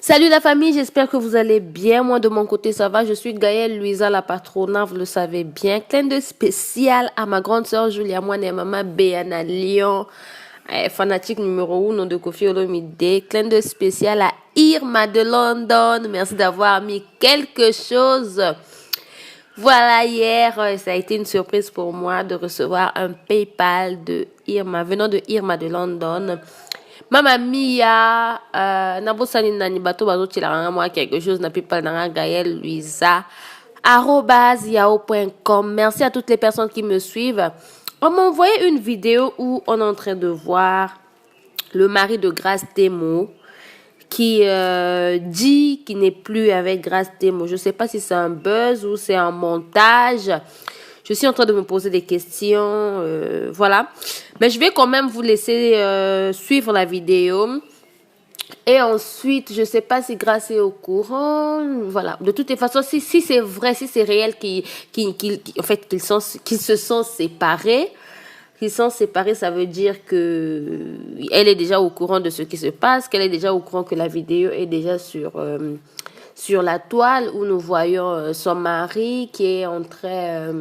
Salut la famille, j'espère que vous allez bien. Moi de mon côté ça va. Je suis Gaëlle Louisa la patronne, vous le savez bien. Clin de spécial à ma grande sœur Julia Moine et maman Béana Lyon, fanatique numéro 1 de Kofi Olomide. Clin de spécial à Irma de London. Merci d'avoir mis quelque chose. Voilà, hier, ça a été une surprise pour moi de recevoir un PayPal de Irma, venant de Irma de London. Mama Mia, Nabosani Nani Bato Bazo Tilaranga, moi quelque chose, n'a PayPal Nanga Gaëlle Louisa, @yahoo.com. Merci à toutes les personnes qui me suivent. On m'a envoyé une vidéo où on est en train de voir le mari de Grace Temo qui dit qu'il n'est plus avec Grace Temo. Je ne sais pas si c'est un buzz ou c'est un montage. Je suis en train de me poser des questions. Voilà. Mais je vais quand même vous laisser suivre la vidéo. Et ensuite, je ne sais pas si Grace est au courant. Voilà. De toutes les façons, si c'est vrai, si c'est réel en fait, qu'ils se sont séparés. Qu'ils sont séparés, ça veut dire que elle est déjà au courant de ce qui se passe, qu'elle est déjà au courant que la vidéo est déjà sur la toile où nous voyons son mari qui est en train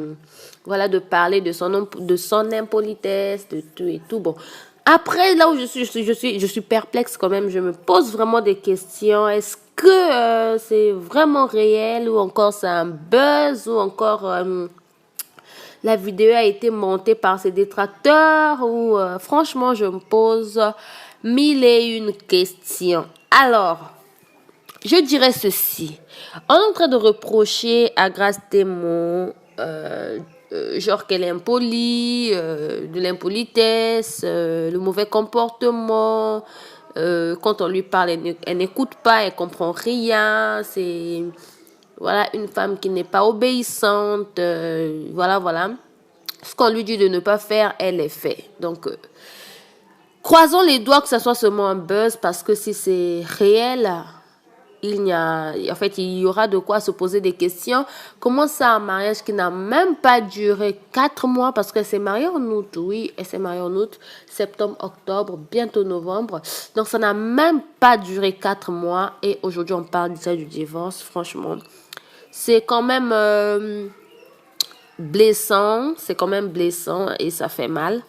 voilà, de parler de son impolitesse, de tout et tout. Bon. Après, là où je suis perplexe quand même, je me pose vraiment des questions. Est-ce que c'est vraiment réel ou encore c'est un buzz ou encore la vidéo a été montée par ses détracteurs ou franchement, je me pose mille et une questions. Alors, je dirais ceci. On est en train de reprocher à Grace Temo, genre qu'elle est impolie, de l'impolitesse, le mauvais comportement. Quand on lui parle, elle n'écoute pas, elle comprend rien. C'est voilà une femme qui n'est pas obéissante. Voilà. Ce qu'on lui dit de ne pas faire, elle est fait. Donc, croisons les doigts que ça soit seulement un buzz parce que si c'est réel, il y aura de quoi se poser des questions. Comment ça, un mariage qui n'a même pas duré 4 mois, parce qu'elle s'est mariée en août, oui, elle s'est mariée en août, septembre, octobre, bientôt novembre. Donc, ça n'a même pas duré 4 mois. Et aujourd'hui, on parle déjà du divorce. Franchement, c'est quand même blessant. C'est quand même blessant et ça fait mal.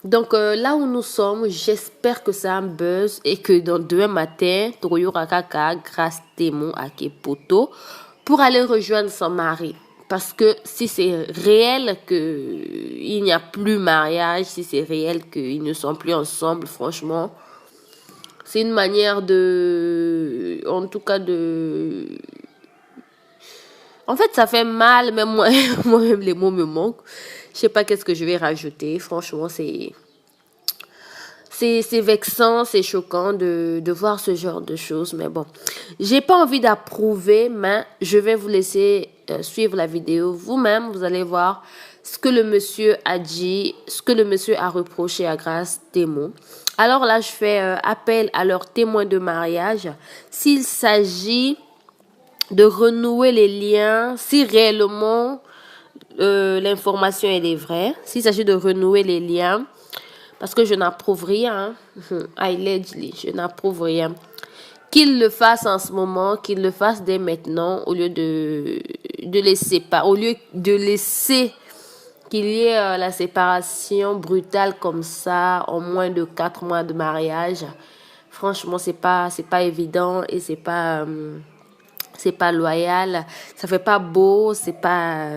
Donc là où nous sommes, j'espère que c'est un buzz et que dans demain matin, Toroyo Rakaka, Grace Temo à Kepoto pour aller rejoindre son mari. Parce que si c'est réel qu'il n'y a plus mariage, si c'est réel qu'ils ne sont plus ensemble, franchement, c'est une manière de... En tout cas de... En fait, ça fait mal, même moi-même les mots me manquent. Je sais pas qu'est-ce que je vais rajouter. Franchement, c'est vexant, c'est choquant de voir ce genre de choses. Mais bon, j'ai pas envie d'approuver, mais je vais vous laisser suivre la vidéo. Vous-même, vous allez voir ce que le monsieur a dit, ce que le monsieur a reproché à Grace Temo. Alors là, je fais appel à leurs témoins de mariage. S'il s'agit de renouer les liens, si réellement l'information elle est vraie, s'il s'agit de renouer les liens, parce que je n'approuve rien, allegedly, je n'approuve rien, qu'il le fasse en ce moment, qu'il le fasse dès maintenant, au lieu de les séparer, au lieu de laisser qu'il y ait la séparation brutale comme ça, en moins de 4 mois de mariage. Franchement, c'est pas évident et c'est pas loyal, ça fait pas beau, c'est pas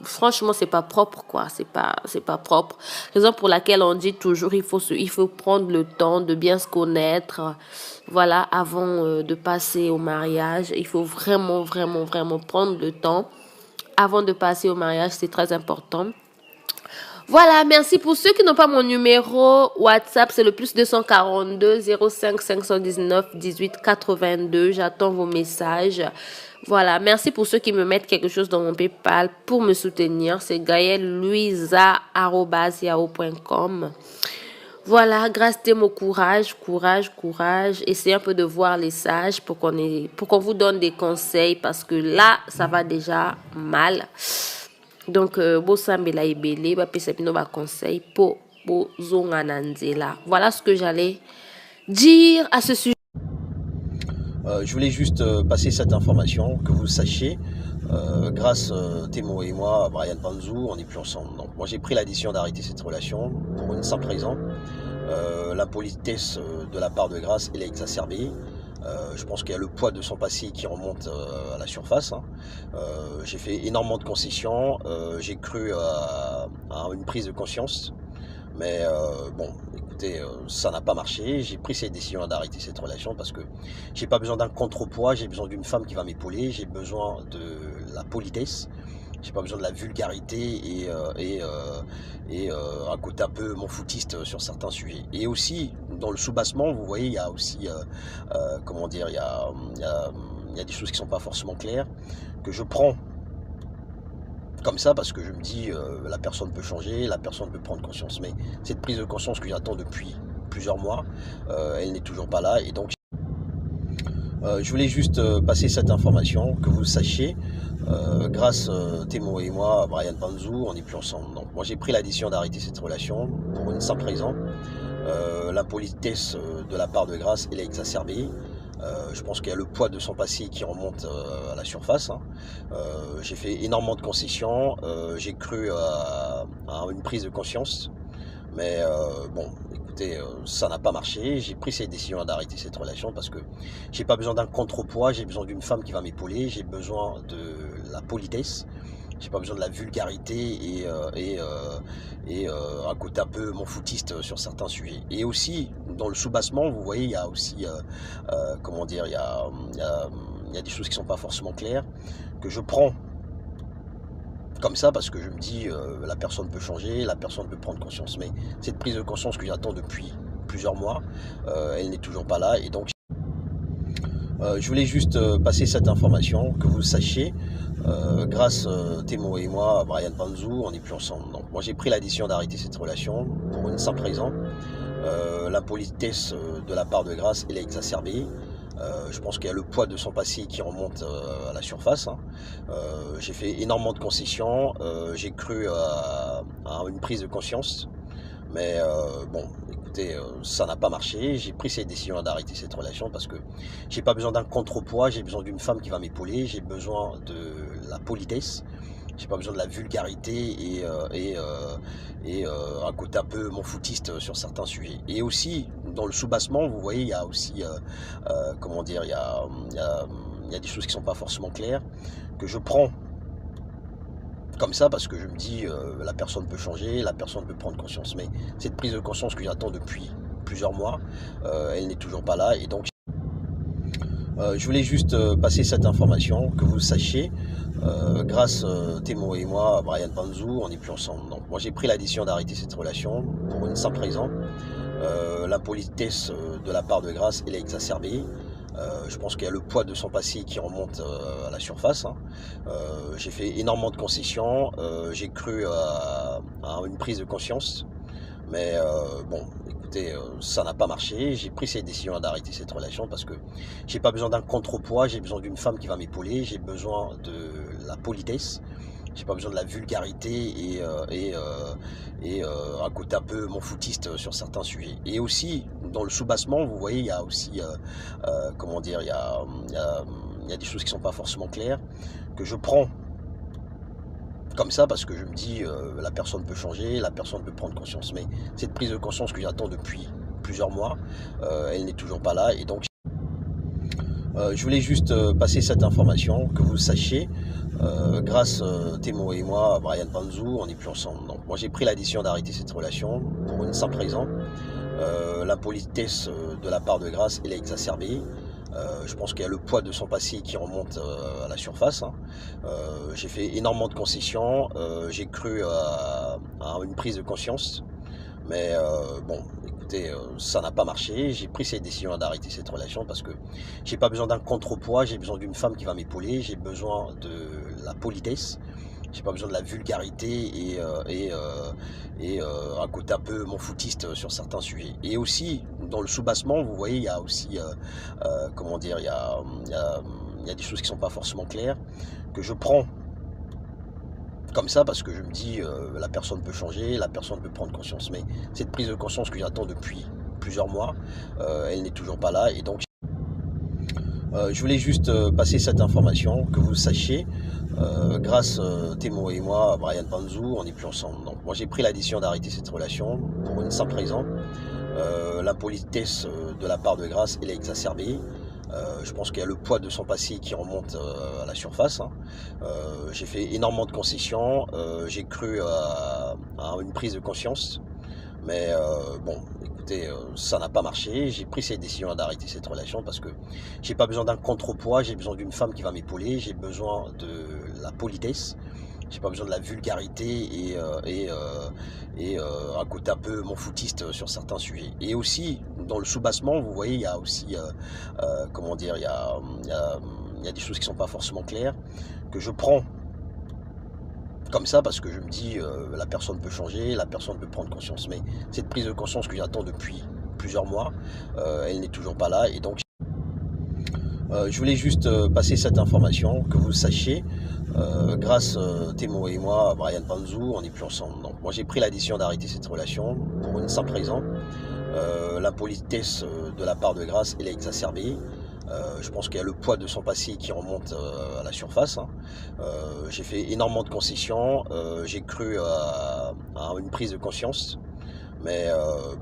franchement c'est pas propre quoi, c'est pas propre. Raison pour laquelle on dit toujours il faut prendre le temps de bien se connaître, voilà, avant de passer au mariage. Il faut vraiment prendre le temps avant de passer au mariage, c'est très important. Voilà, merci pour ceux qui n'ont pas mon numéro WhatsApp, c'est le plus 242 05 519 18 82. J'attends vos messages. Voilà, merci pour ceux qui me mettent quelque chose dans mon PayPal pour me soutenir. C'est gaellouisa@yahoo.com. Voilà, Grace Temo, courage. Essayez un peu de voir les sages pour qu'on vous donne des conseils parce que là, ça va déjà mal. Donc, bosambela ebele, ba pesa bino ba conseil pour bozonga na nzela. Voilà ce que j'allais dire à ce sujet. Je voulais juste passer cette information, que vous sachiez, grâce Thémo et moi, Brian Panzou, on n'est plus ensemble. Donc moi j'ai pris la décision d'arrêter cette relation pour une simple raison. L'impolitesse de la part de Grace, elle est exacerbée. Je pense qu'il y a le poids de son passé qui remonte à la surface, hein. J'ai fait énormément de concessions, j'ai cru à une prise de conscience. Mais bon, écoutez, ça n'a pas marché. J'ai pris cette décision d'arrêter cette relation parce que j'ai pas besoin d'un contrepoids, j'ai besoin d'une femme qui va m'épauler, j'ai besoin de la politesse, j'ai pas besoin de la vulgarité et un côté un peu mon foutiste sur certains sujets. Et aussi, dans le sous-bassement, vous voyez, il y a aussi, comment dire, il y a des choses qui sont pas forcément claires, que je prends comme ça parce que je me dis la personne peut changer, la personne peut prendre conscience. Mais cette prise de conscience que j'attends depuis plusieurs mois, elle n'est toujours pas là. Et donc je voulais juste passer cette information, que vous sachiez, grâce Thémo et moi, Brian Panzou, on n'est plus ensemble. Donc moi j'ai pris la décision d'arrêter cette relation pour une simple raison. L'impolitesse de la part de Grace, elle est exacerbée. Je pense qu'il y a le poids de son passé qui remonte à la surface, hein. J'ai fait énormément de concessions, j'ai cru à une prise de conscience. Mais bon, écoutez, ça n'a pas marché. J'ai pris cette décision d'arrêter cette relation parce que j'ai pas besoin d'un contrepoids, j'ai besoin d'une femme qui va m'épauler, j'ai besoin de la politesse, j'ai pas besoin de la vulgarité et un côté un peu mon foutiste sur certains sujets. Et aussi, dans le sous-bassement, vous voyez, il y a aussi, comment dire, il y a des choses qui sont pas forcément claires, que je prends comme ça parce que je me dis la personne peut changer, la personne peut prendre conscience. Mais cette prise de conscience que j'attends depuis plusieurs mois, elle n'est toujours pas là. Et donc je voulais juste passer cette information, que vous sachiez, grâce Thémo et moi, Brian Panzou, on n'est plus ensemble. Donc moi j'ai pris la décision d'arrêter cette relation pour une simple raison. L'impolitesse de la part de Grace, elle est exacerbée. Je pense qu'il y a le poids de son passé qui remonte à la surface, hein. J'ai fait énormément de concessions, j'ai cru à une prise de conscience. Mais bon, écoutez, ça n'a pas marché. J'ai pris cette décision d'arrêter cette relation parce que j'ai pas besoin d'un contrepoids, j'ai besoin d'une femme qui va m'épauler, j'ai besoin de la politesse, j'ai pas besoin de la vulgarité et un côté un peu mon foutiste sur certains sujets. Et aussi, dans le sous-bassement, vous voyez, il y a aussi, comment dire, il y a des choses qui sont pas forcément claires, que je prends comme ça parce que je me dis la personne peut changer, la personne peut prendre conscience. Mais cette prise de conscience que j'attends depuis plusieurs mois, elle n'est toujours pas là. Et donc je voulais juste passer cette information, que vous sachiez, grâce Thémo et moi, Brian Panzou, on n'est plus ensemble. Donc moi j'ai pris la décision d'arrêter cette relation pour une simple raison. L'impolitesse de la part de Grace, elle est exacerbée. Je pense qu'il y a le poids de son passé qui remonte à la surface, hein. J'ai fait énormément de concessions, j'ai cru à une prise de conscience. Mais bon, écoutez, ça n'a pas marché. J'ai pris cette décision d'arrêter cette relation parce que j'ai pas besoin d'un contrepoids, j'ai besoin d'une femme qui va m'épauler, j'ai besoin de la politesse, j'ai pas besoin de la vulgarité et un côté un peu mon foutiste sur certains sujets. Et aussi, dans le sous-bassement, vous voyez, il y a aussi, comment dire, il y a des choses qui sont pas forcément claires, que je prends comme ça parce que je me dis la personne peut changer, la personne peut prendre conscience. Mais cette prise de conscience que j'attends depuis plusieurs mois, elle n'est toujours pas là. Et donc je voulais juste passer cette information, que vous sachiez, grâce Thémo et moi, Brian Panzou, on n'est plus ensemble. Donc moi j'ai pris la décision d'arrêter cette relation pour une simple raison. L'impolitesse de la part de Grace, elle est exacerbée. Je pense qu'il y a le poids de son passé qui remonte à la surface, hein. J'ai fait énormément de concessions, j'ai cru à une prise de conscience. Mais bon, écoutez, ça n'a pas marché. J'ai pris cette décision d'arrêter cette relation parce que j'ai pas besoin d'un contrepoids, j'ai besoin d'une femme qui va m'épauler, j'ai besoin de la politesse, j'ai pas besoin de la vulgarité et un côté un peu mon foutiste sur certains sujets. Et aussi, dans le sous-bassement, vous voyez, il y a aussi, comment dire, il y a des choses qui sont pas forcément claires, que je prends comme ça parce que je me dis la personne peut changer, la personne peut prendre conscience. Mais cette prise de conscience que j'attends depuis plusieurs mois, elle n'est toujours pas là. Et donc Je voulais juste passer cette information, que vous le sachiez. Grâce Thémo et moi, Brian Panzou, on n'est plus ensemble. Donc moi j'ai pris la décision d'arrêter cette relation pour une simple raison. L'impolitesse de la part de Grace, elle est exacerbée. Je pense qu'il y a le poids de son passé qui remonte à la surface, hein. J'ai fait énormément de concessions, j'ai cru à une prise de conscience. Mais bon, écoutez, ça n'a pas marché. J'ai pris cette décision d'arrêter cette relation parce que j'ai pas besoin d'un contrepoids, j'ai besoin d'une femme qui va m'épauler, j'ai besoin de la politesse, j'ai pas besoin de la vulgarité et un côté un peu mon foutiste sur certains sujets. Et aussi, dans le soubassement, vous voyez, il y a aussi, comment dire, il y a des choses qui sont pas forcément claires, que je prends comme ça parce que je me dis la personne peut changer, la personne peut prendre conscience. Mais cette prise de conscience que j'attends depuis plusieurs mois, elle n'est toujours pas là. Et donc je voulais juste passer cette information, que vous le sachiez. Grâce Thémo et moi, Brian Panzou, on n'est plus ensemble. Donc moi j'ai pris la décision d'arrêter cette relation pour une simple raison. L'impolitesse de la part de Grace, elle est exacerbée. Je pense qu'il y a le poids de son passé qui remonte à la surface, hein. J'ai fait énormément de concessions, j'ai cru à une prise de conscience. Mais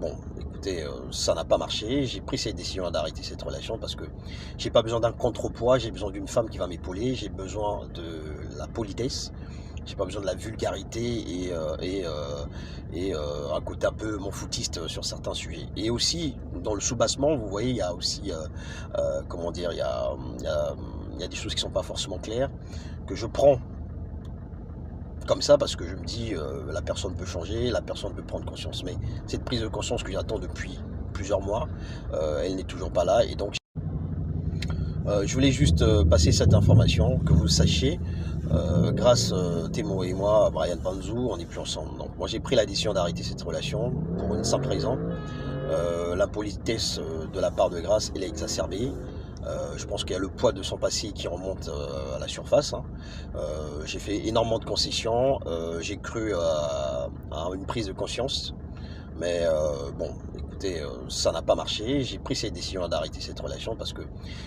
bon, écoutez, ça n'a pas marché. J'ai pris cette décision d'arrêter cette relation parce que j'ai pas besoin d'un contrepoids, j'ai besoin d'une femme qui va m'épauler, j'ai besoin de la politesse, j'ai pas besoin de la vulgarité et un côté un peu mon foutiste sur certains sujets. Et aussi, dans le soubassement, vous voyez, il y a aussi, comment dire, il y a des choses qui sont pas forcément claires, que je prends comme ça parce que je me dis la personne peut changer, la personne peut prendre conscience. Mais cette prise de conscience que j'attends depuis plusieurs mois, elle n'est toujours pas là. Et donc je voulais juste passer cette information, que vous le sachiez. Grâce Thémo et moi, Brian Panzou, on n'est plus ensemble. Donc moi j'ai pris la décision d'arrêter cette relation pour une simple raison. L'impolitesse de la part de Grace, elle est exacerbée. Je pense qu'il y a le poids de son passé qui remonte à la surface, hein. J'ai fait énormément de concessions, j'ai cru à une prise de conscience. Mais bon, écoutez, ça n'a pas marché. J'ai pris cette décision d'arrêter cette relation parce que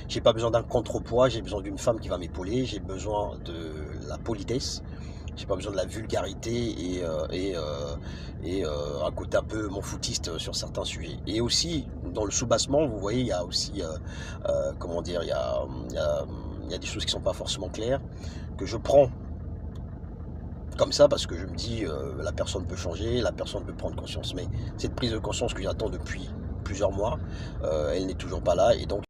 j'ai pas besoin d'un contrepoids, j'ai besoin d'une femme qui va m'épauler, j'ai besoin de la politesse, j'ai pas besoin de la vulgarité et un côté un peu mon foutiste sur certains sujets. Et aussi, dans le soubassement, vous voyez, il y a aussi, comment dire, il y a des choses qui sont pas forcément claires, que je prends comme ça parce que je me dis la personne peut changer, la personne peut prendre conscience. Mais cette prise de conscience que j'attends depuis plusieurs mois, elle n'est toujours pas là. Et donc